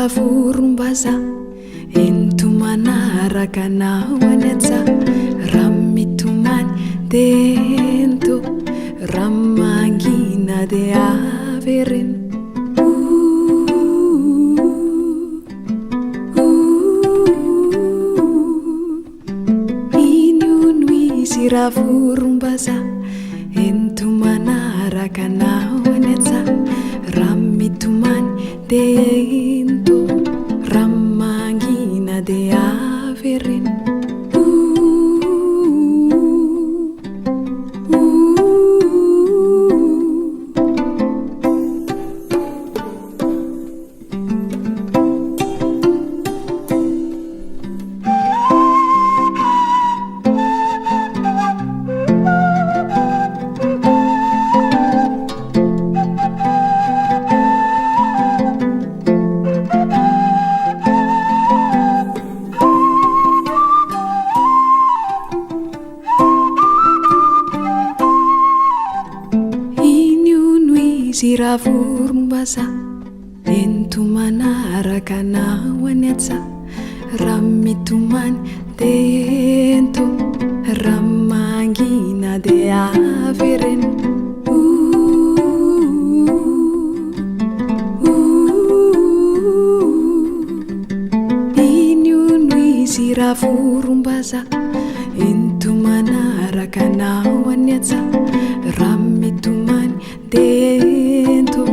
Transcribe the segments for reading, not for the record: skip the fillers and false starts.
vorombaza ento manaraka anao any aja raha mitomany de ento raha mangina de avereno inyono izy raha vorombaza ento manaraka anao any aja raha mitomany de ento raha mangina de avereno raha vorombaza ento manaraka anao any aja raha mitomany de ento raha mangina de avereno inyono izy raha vorombaza ento manaraka anao any aja raha mitomany de ento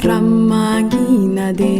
raha mangina de